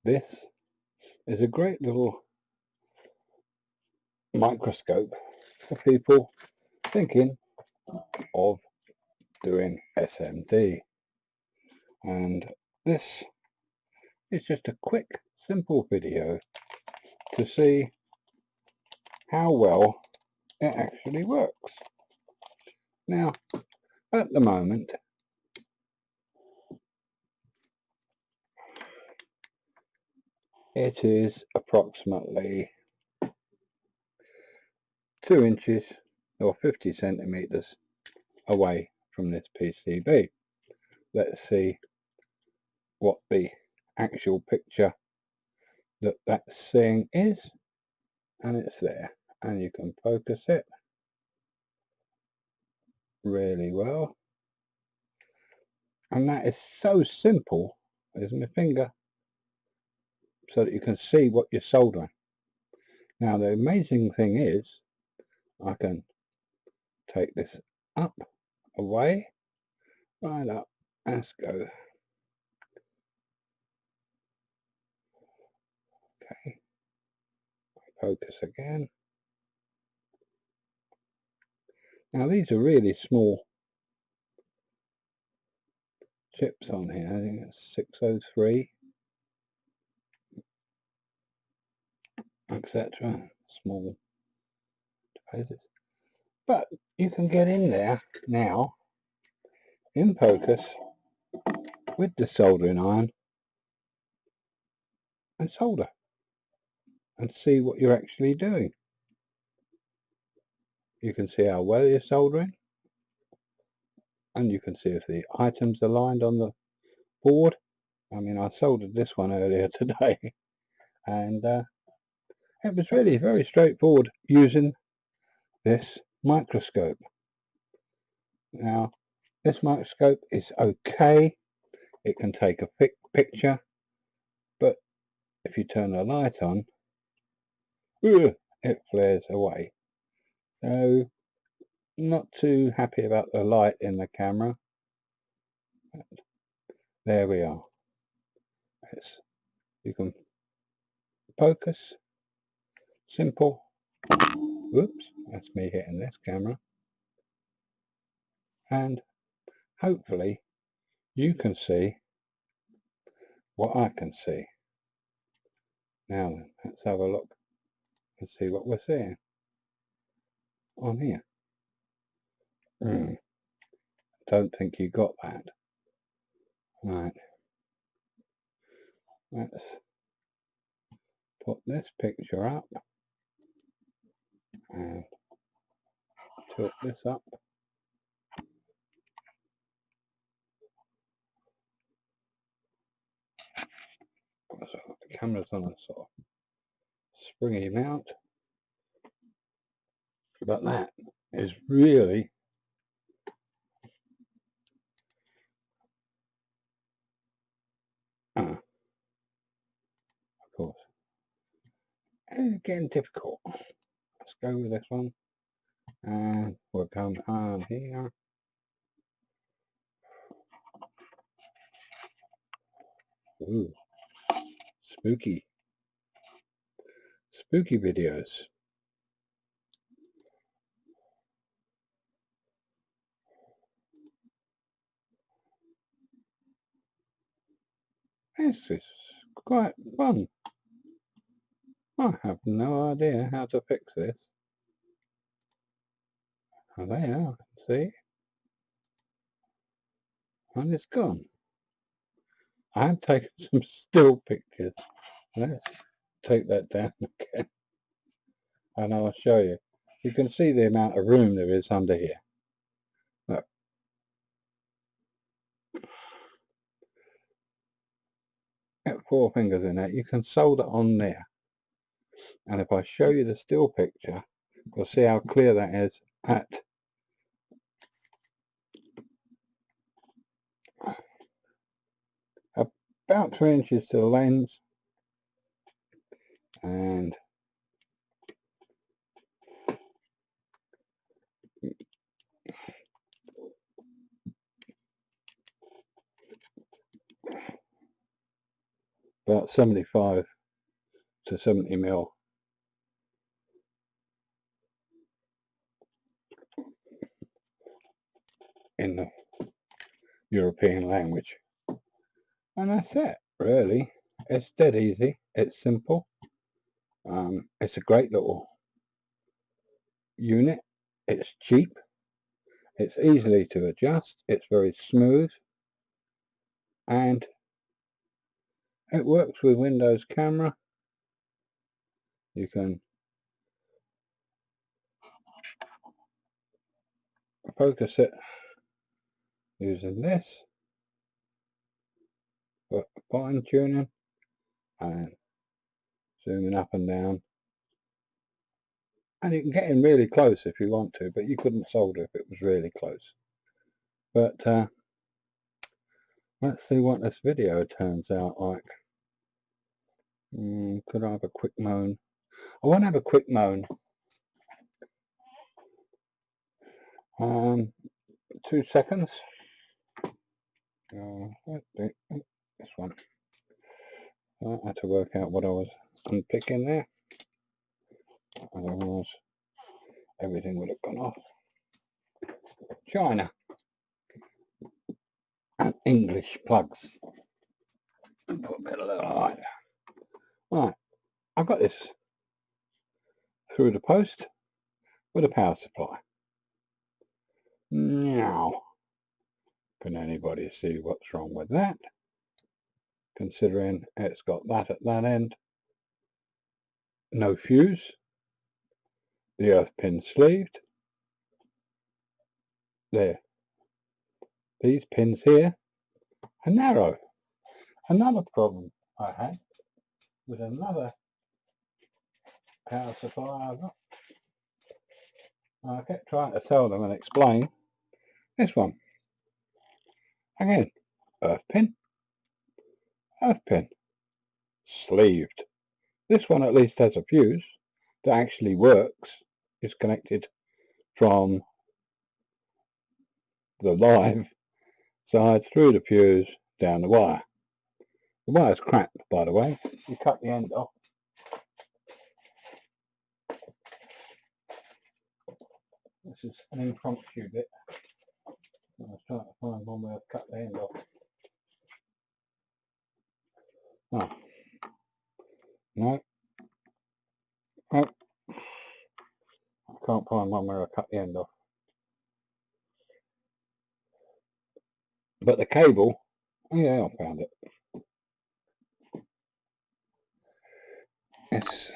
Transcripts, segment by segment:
This is a great little microscope for people thinking of doing SMD, and this is just a quick simple video to see how well it actually works. Now at the moment it is approximately 2 inches or 50 centimeters away from this PCB. Let's see what the actual picture that's seeing is, and it's there, and you can focus it really well, and that is so simple. There's my finger so that you can see what you're soldering. Now the amazing thing is I can take this up, away, right up, let's go. Okay, focus again. Now these are really small chips on here. I think it's 603, etc. Small devices. But you can get in there now in focus with the soldering iron and solder and see what you're actually doing. You can see how well you're soldering, and you can see if the items are aligned on the board. I mean, I soldered this one earlier today, and it was really very straightforward using this microscope. Now this microscope is okay, it can take a thick picture, but if you turn the light on, it flares away. So not too happy about the light in the camera. There we are. You can focus, simple. Whoops, that's me hitting this camera. And hopefully you can see what I can see. Now then, let's have a look and see what we're seeing on here. Don't think you got that. Right. Let's put this picture up and tilt this up. So the camera's on a sort of springy mount, but that is really of course, it's getting difficult. Let's go with this one, and we'll come on here. Ooh, spooky videos. This is quite fun. I have no idea how to fix this. Oh, they are, see? And it's gone. I have taken some still pictures. Let's take that down again. And I'll show you. You can see the amount of room there is under here. Look. Get 4 fingers in there. You can solder on there. And if I show you the still picture, you'll see how clear that is at about 3 inches to the lens, and about 75 to 70 mil. In the European language. And that's it, really. It's dead easy. It's simple. It's a great little unit. It's cheap. It's easily to adjust. It's very smooth. And it works with Windows camera. You can focus it using this for fine tuning and zooming up and down. And you can get in really close if you want to, but you couldn't solder if it was really close. But let's see what this video turns out like. Could I have a quick moan? I won't have a quick moan. 2 seconds. This one. I had to work out what I was unpicking there. Otherwise, everything would have gone off. China and English plugs. Put a bit of light. Right, I got this through the post with a power supply. Now, can anybody see what's wrong with that? Considering it's got that at that end, no fuse, the earth pin sleeved, there. These pins here are narrow. Another problem I had with another power supply I got. I kept trying to tell them and explain this one. Again, earth pin, sleeved. This one at least has a fuse that actually works. It's connected from the live side through the fuse down the wire. The wire's crap, by the way. You cut the end off. This is an impromptu bit. I was trying to find one where I've cut the end off. Oh. No. Oh. I can't find one where I cut the end off. But the cable, oh yeah, I found it. It's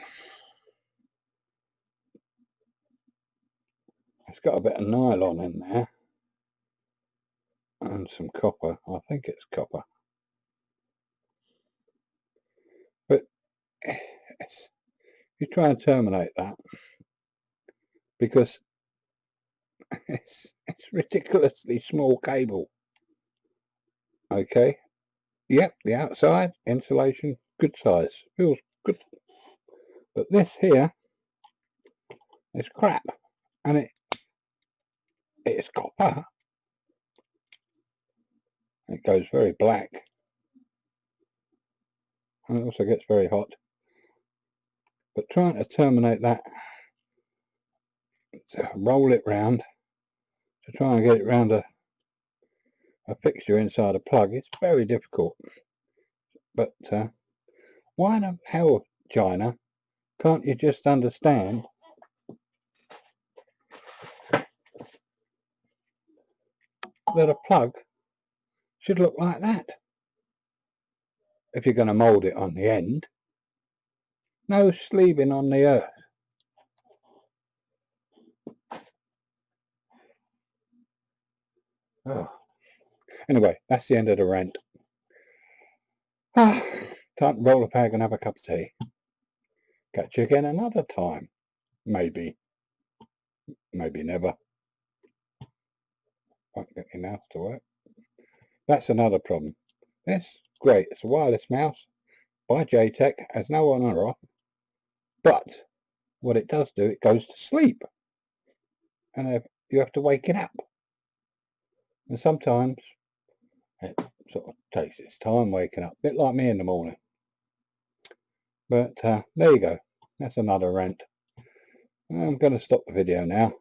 got a bit of nylon in there and some copper. I think it's copper. But you try and terminate that because it's ridiculously small cable. Okay. Yep, the outside insulation, good size, feels good. But this here is crap, and it's copper. It goes very black, and it also gets very hot. But trying to terminate that, to roll it round, to try and get it round a fixture inside a plug, it's very difficult. But why the hell, China, can't you just understand that a plug should look like that? If you're going to mould it on the end, no sleeving on the earth. Oh. Anyway, that's the end of the rant. Time to roll a bag and have a cup of tea. Catch you again another time. Maybe. Maybe never. Won't get my mouse to work. That's another problem. This, great, it's a wireless mouse by JTech, has no on or off, but what it does do, it goes to sleep, and you have to wake it up, and sometimes it sort of takes its time waking up, a bit like me in the morning. But there you go. That's another rant. I'm going to stop the video now.